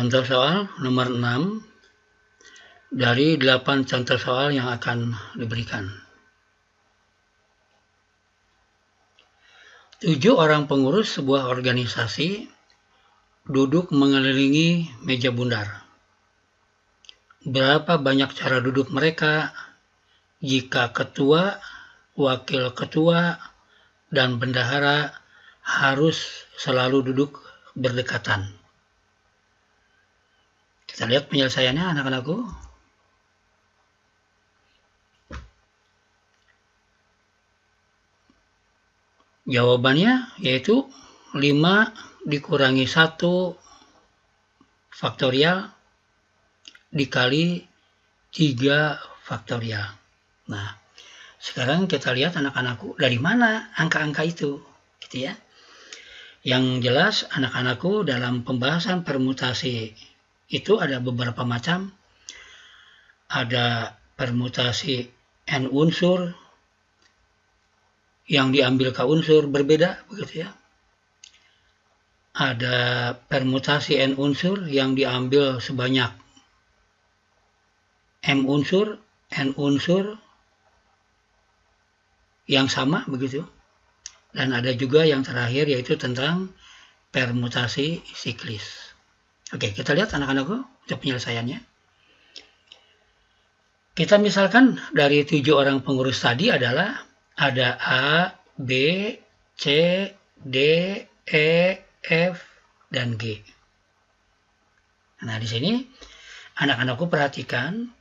Contoh soal nomor 6 dari 8 contoh soal yang akan diberikan. 7 orang pengurus sebuah organisasi duduk mengelilingi meja bundar. Berapa banyak cara duduk mereka jika ketua, wakil ketua, dan bendahara harus selalu duduk berdekatan? Kita lihat penyelesaiannya, anak-anakku. Jawabannya yaitu 5 dikurangi 1 faktorial dikali 3 faktorial. Nah, sekarang kita lihat anak-anakku, dari mana angka-angka itu, gitu ya. Yang jelas anak-anakku dalam pembahasan permutasi itu ada beberapa macam. Ada permutasi n unsur yang diambil ke unsur berbeda, begitu ya. Ada permutasi n unsur yang diambil sebanyak m unsur, n unsur yang sama, begitu. Dan ada juga yang terakhir yaitu tentang permutasi siklis. Oke, kita lihat anak-anakku untuk penyelesaiannya. Kita misalkan dari 7 orang pengurus tadi adalah ada A, B, C, D, E, F, dan G. Nah, di sini anak-anakku perhatikan,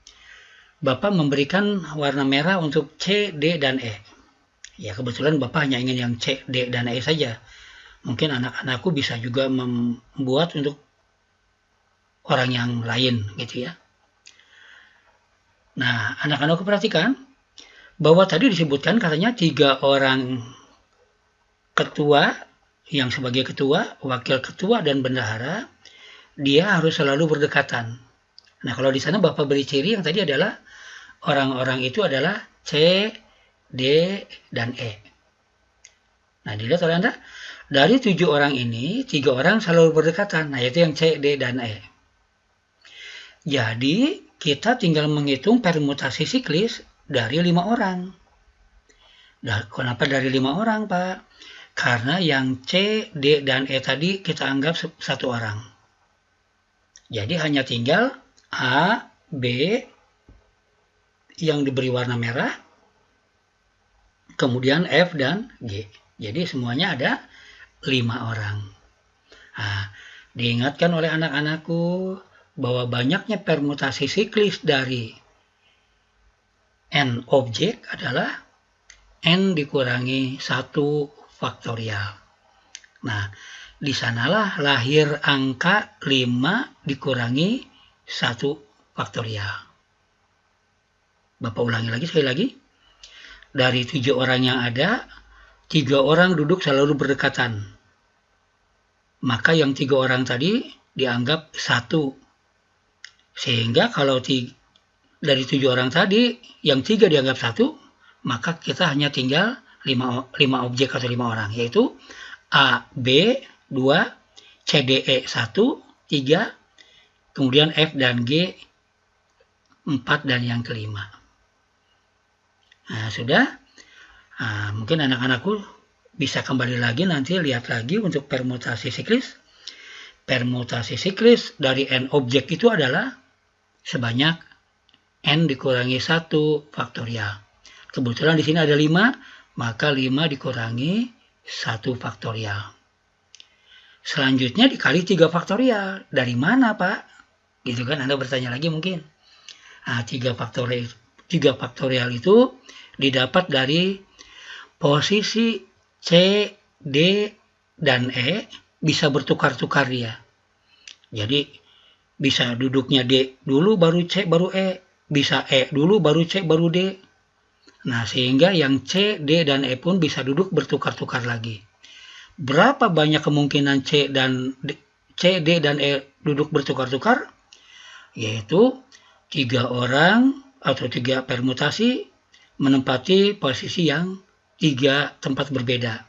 Bapak memberikan warna merah untuk C, D, dan E. Ya, kebetulan Bapak hanya ingin yang C, D, dan E saja. Mungkin anak-anakku bisa juga membuat untuk orang yang lain, gitu ya. Nah, anak-anakku perhatikan bahwa tadi disebutkan katanya 3 orang ketua, yang sebagai ketua, wakil ketua, dan bendahara, dia harus selalu berdekatan. Nah, kalau di sana Bapak beri ciri yang tadi adalah orang-orang itu adalah C, D, dan E. Nah, dilihat oleh Anda, dari 7 orang ini, 3 orang selalu berdekatan. Nah, yaitu yang C, D, dan E. Jadi, kita tinggal menghitung permutasi siklis dari 5 orang. Nah, kenapa dari 5 orang, Pak? Karena yang C, D, dan E tadi kita anggap 1 orang. Jadi hanya tinggal A, B yang diberi warna merah, kemudian F dan G. Jadi semuanya ada 5 orang. Nah, diingatkan oleh anak-anakku bahwa banyaknya permutasi siklis dari n objek adalah n dikurangi 1 faktorial. Nah, di sanalah lahir angka 5 dikurangi 1 faktorial. Bapak ulangi lagi, sekali lagi. Dari 7 orang yang ada, 3 orang duduk selalu berdekatan. Maka yang 3 orang tadi dianggap 1. Sehingga kalau dari 7 orang tadi, yang 3 dianggap 1, maka kita hanya tinggal 5 objek atau 5 orang, yaitu A, B, 2, C, D, E, 1, 3, kemudian F dan G, 4, dan yang kelima. Nah, sudah. Nah, mungkin anak-anakku bisa kembali lagi nanti lihat lagi untuk permutasi siklis. Permutasi siklis dari n objek itu adalah sebanyak n dikurangi 1 faktorial. Kebetulan di sini ada 5, maka 5 dikurangi 1 faktorial. Selanjutnya dikali 3 faktorial. Dari mana, Pak? Gitu kan, Anda bertanya lagi mungkin. Nah, 3 faktorial itu didapat dari posisi C, D, dan E bisa bertukar-tukar dia. Jadi bisa duduknya D dulu baru C baru E, bisa E dulu baru C baru D. Nah, sehingga yang C, D, dan E pun bisa duduk bertukar-tukar lagi. Berapa banyak kemungkinan C, D, dan E duduk bertukar-tukar? Yaitu 3 orang atau 3 permutasi menempati posisi yang 3 tempat berbeda.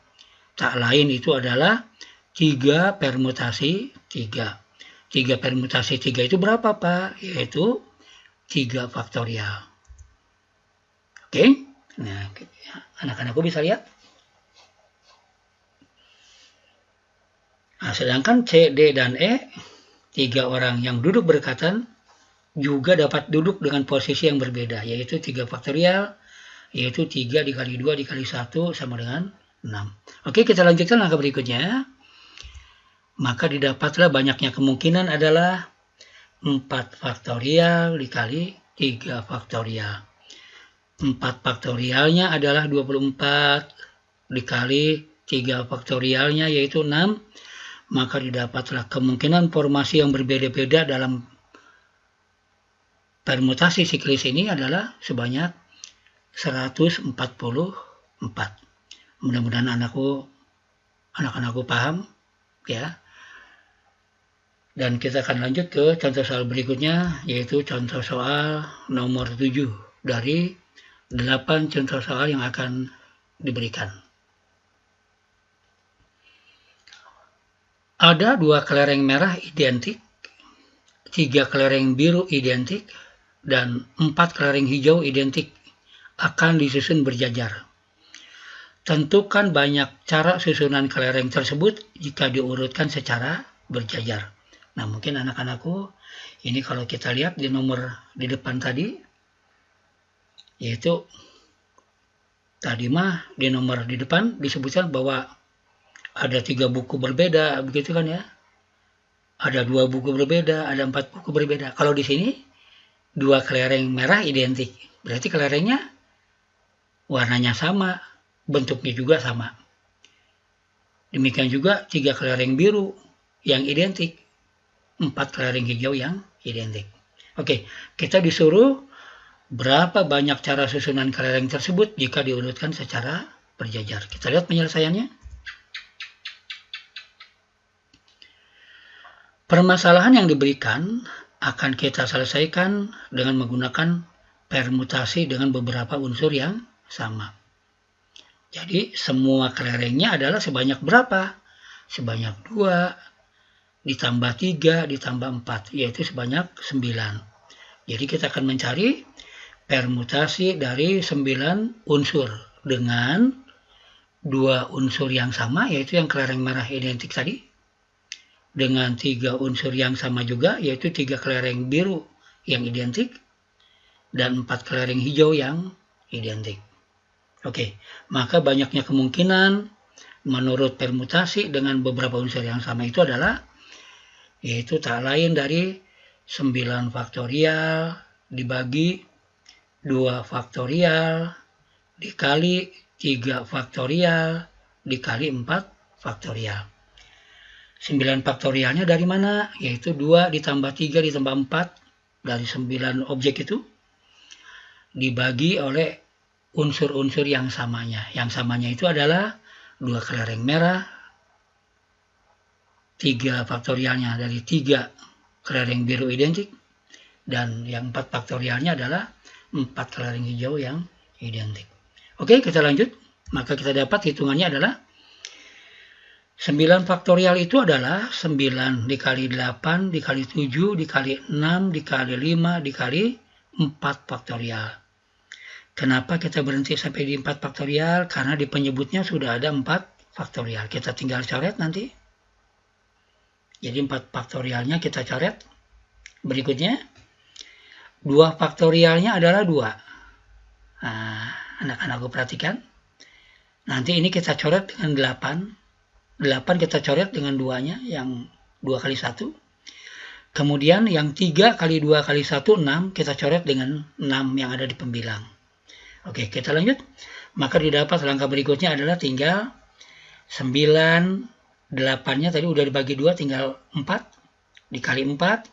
Tak lain itu adalah 3 permutasi 3. 3 permutasi 3 itu berapa, Pak? Yaitu 3 faktorial. Oke? Nah, anak-anakku bisa lihat? Nah, sedangkan C, D, dan E, 3 orang yang duduk berdekatan, juga dapat duduk dengan posisi yang berbeda, yaitu 3 faktorial, yaitu 3 dikali 2 dikali 1 sama dengan 6. Oke, kita lanjutkan langkah berikutnya. Maka didapatlah banyaknya kemungkinan adalah 4 faktorial dikali 3 faktorial. 4 faktorialnya adalah 24 dikali 3 faktorialnya yaitu 6. Maka didapatlah kemungkinan formasi yang berbeda-beda dalam permutasi siklis ini adalah sebanyak 144. Mudah-mudahan anak-anakku paham ya. Dan kita akan lanjut ke contoh soal berikutnya, yaitu contoh soal nomor 7 dari 8 contoh soal yang akan diberikan. Ada 2 kelereng merah identik, 3 kelereng biru identik, dan 4 kelereng hijau identik akan disusun berjajar. Tentukan banyak cara susunan kelereng tersebut jika diurutkan secara berjajar. Nah, mungkin anak-anakku, ini kalau kita lihat di nomor di depan tadi, yaitu tadi mah di nomor di depan disebutkan bahwa ada 3 buku berbeda, begitu kan ya? Ada 2 buku berbeda, ada 4 buku berbeda. Kalau di sini 2 kelereng merah identik, berarti kelerengnya warnanya sama, bentuknya juga sama. Demikian juga 3 kelereng biru yang identik, 4 kelereng hijau yang identik. Oke, kita disuruh berapa banyak cara susunan kelereng tersebut jika diurutkan secara berjajar. Kita lihat penyelesaiannya. Permasalahan yang diberikan akan kita selesaikan dengan menggunakan permutasi dengan beberapa unsur yang sama. Jadi semua kelerengnya adalah sebanyak berapa? Sebanyak 2 ditambah 3 ditambah 4, yaitu sebanyak 9. Jadi kita akan mencari permutasi dari 9 unsur dengan 2 unsur yang sama, yaitu yang kelereng merah identik tadi, dengan 3 unsur yang sama juga, yaitu 3 kelereng biru yang identik, dan 4 kelereng hijau yang identik. Oke, maka banyaknya kemungkinan menurut permutasi dengan beberapa unsur yang sama itu adalah, yaitu tak lain dari 9 faktorial dibagi 2 faktorial dikali 3 faktorial dikali 4 faktorial. 9 faktorialnya dari mana? Yaitu 2 ditambah 3 ditambah 4 dari 9 objek itu dibagi oleh unsur-unsur yang samanya. Yang samanya itu adalah 2 kelereng merah, 3 faktorialnya dari 3 kelereng biru identik, dan yang 4 faktorialnya adalah 4 kelereng hijau yang identik. Oke, kita lanjut. Maka kita dapat hitungannya adalah 9 faktorial itu adalah 9 dikali 8 dikali 7 dikali 6 dikali 5 dikali 4 faktorial. Kenapa kita berhenti sampai di 4 faktorial? Karena di penyebutnya sudah ada 4 faktorial. Kita tinggal coret nanti. Jadi 4 faktorialnya kita coret. Berikutnya, 2 faktorialnya adalah 2. Nah, anak-anakku perhatikan. Nanti ini kita coret dengan 8. 8 kita coret dengan 2-nya, yang 2 kali 1. Kemudian yang 3 kali 2 kali 1, 6, kita coret dengan 6 yang ada di pembilang. Oke, kita lanjut. Maka didapat langkah berikutnya adalah tinggal 9, 8-nya tadi udah dibagi 2, tinggal 4, dikali 4,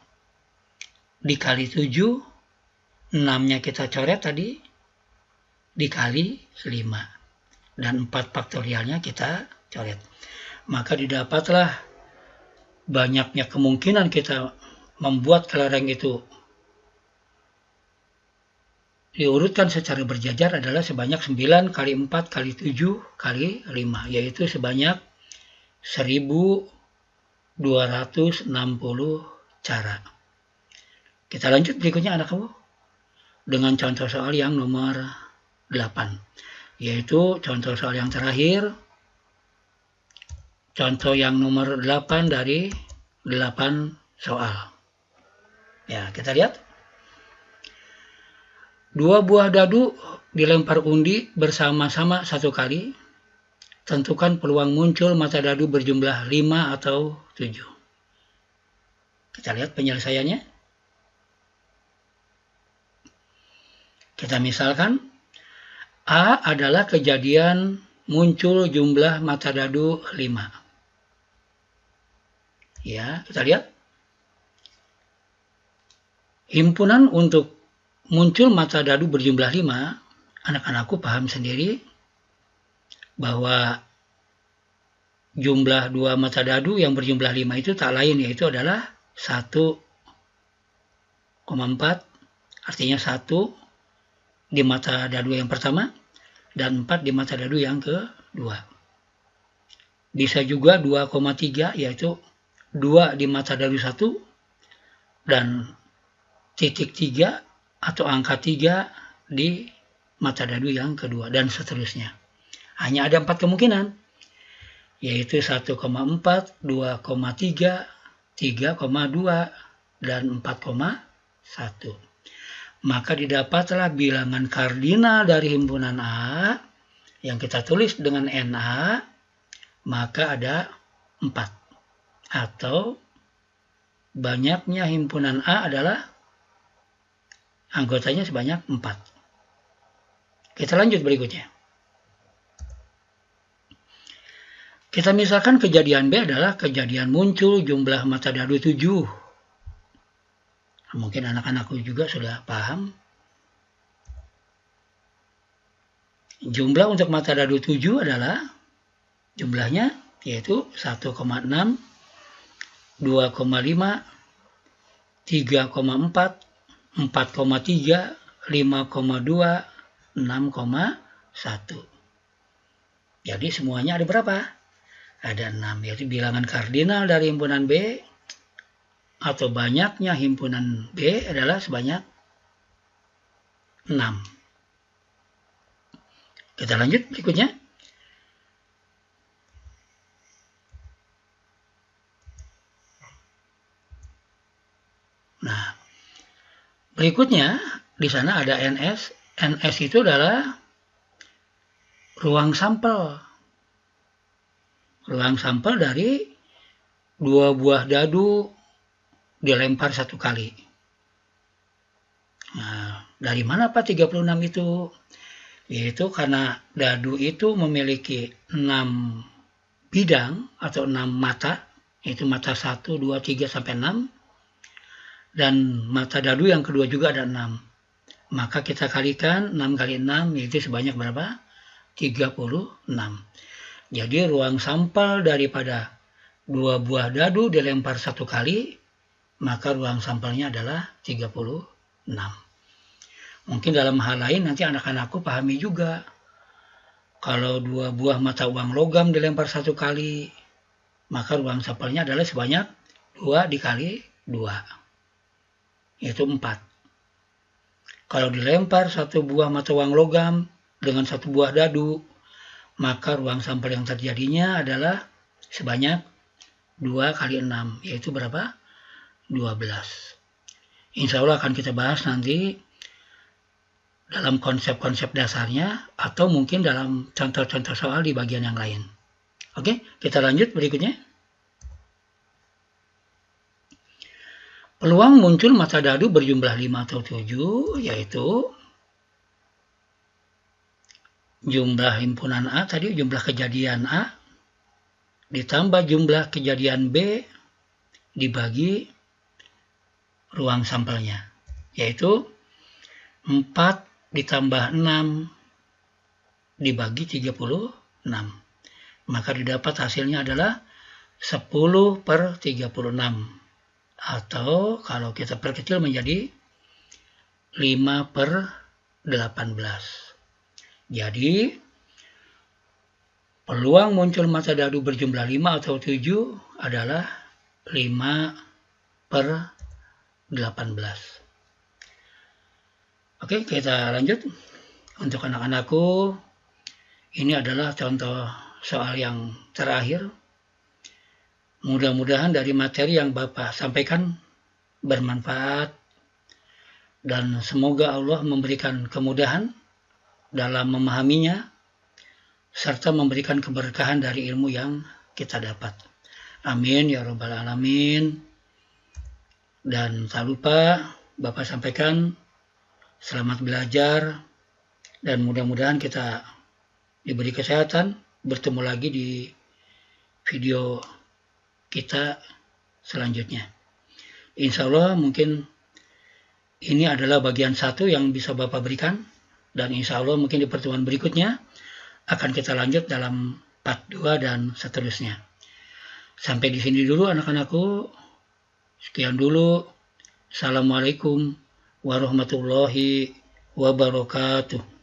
dikali 7, 6-nya kita coret tadi, dikali 5, dan 4 faktorialnya kita coret. Maka didapatlah banyaknya kemungkinan kita membuat kelereng itu diurutkan secara berjajar adalah sebanyak 9 kali 4 kali 7 kali 5, yaitu sebanyak 1263. cara. Kita lanjut berikutnya anak-anak dengan contoh soal yang nomor 8. Yaitu contoh soal yang terakhir. Contoh yang nomor 8 dari 8 soal. Ya, kita lihat. 2 buah dadu dilempar undi bersama-sama 1 kali. Tentukan peluang muncul mata dadu berjumlah 5 atau 7. Kita lihat penyelesaiannya. Kita misalkan, A adalah kejadian muncul jumlah mata dadu 5. Ya, kita lihat. Himpunan untuk muncul mata dadu berjumlah 5, anak-anakku paham sendiri bahwa jumlah 2 mata dadu yang berjumlah 5 itu tak lain, yaitu adalah 1,4, artinya 1 di mata dadu yang pertama dan 4 di mata dadu yang kedua. Bisa juga 2,3, yaitu 2 di mata dadu 1 dan titik 3 atau angka 3 di mata dadu yang kedua, dan seterusnya. Hanya ada 4 kemungkinan, yaitu 1,4, 2,3, 3,2, dan 4,1. Maka didapatlah bilangan kardinal dari himpunan A yang kita tulis dengan NA, maka ada 4. Atau banyaknya himpunan A adalah anggotanya sebanyak 4. Kita lanjut berikutnya. Kita misalkan kejadian B adalah kejadian muncul jumlah mata dadu 7. Mungkin anak-anakku juga sudah paham. Jumlah untuk mata dadu 7 adalah jumlahnya yaitu 1,6, 2,5, 3,4, 4,3, 5,2, 6,1. Jadi semuanya ada berapa? Ada 6, yaitu bilangan kardinal dari himpunan B atau banyaknya himpunan B adalah sebanyak 6. Kita lanjut berikutnya. Nah, berikutnya di sana ada NS. NS itu adalah ruang sampel. Ruang sampel dari 2 buah dadu dilempar 1 kali. Nah, dari mana Pak 36 itu? Yaitu karena dadu itu memiliki 6 bidang atau 6 mata, yaitu mata 1, 2, 3, sampai 6. Dan mata dadu yang kedua juga ada 6. Maka kita kalikan 6 kali 6, yaitu sebanyak berapa? 36. Jadi ruang sampel daripada 2 buah dadu dilempar 1 kali, maka ruang sampelnya adalah 36. Mungkin dalam hal lain nanti anak-anakku pahami juga. Kalau 2 buah mata uang logam dilempar 1 kali, maka ruang sampelnya adalah sebanyak 2 dikali 2, yaitu 4. Kalau dilempar 1 buah mata uang logam dengan 1 buah dadu, maka ruang sampel yang terjadinya adalah sebanyak 2 kali 6, yaitu berapa? 12. Insya Allah akan kita bahas nanti dalam konsep-konsep dasarnya atau mungkin dalam contoh-contoh soal di bagian yang lain. Oke, kita lanjut berikutnya. Peluang muncul mata dadu berjumlah 5 atau 7, yaitu jumlah himpunan A tadi, jumlah kejadian A, ditambah jumlah kejadian B, dibagi ruang sampelnya, yaitu 4 ditambah 6 dibagi 36. Maka didapat hasilnya adalah 10/36. Atau kalau kita perkecil menjadi 5/18. Jadi peluang muncul mata dadu berjumlah 5 atau 7 adalah 5/18. Oke, kita lanjut. Untuk anak-anakku, ini adalah contoh soal yang terakhir. Mudah-mudahan dari materi yang Bapak sampaikan bermanfaat dan semoga Allah memberikan kemudahan dalam memahaminya serta memberikan keberkahan dari ilmu yang kita dapat. Amin ya rabbal alamin. Dan tak lupa Bapak sampaikan selamat belajar dan mudah-mudahan kita diberi kesehatan. Bertemu lagi di video kita selanjutnya. Insya Allah mungkin ini adalah bagian 1 yang bisa Bapak berikan, dan insya Allah mungkin di pertemuan berikutnya akan kita lanjut dalam part 2 dan seterusnya. Sampai di sini dulu anak-anakku. Sekian dulu. Assalamualaikum warahmatullahi wabarakatuh.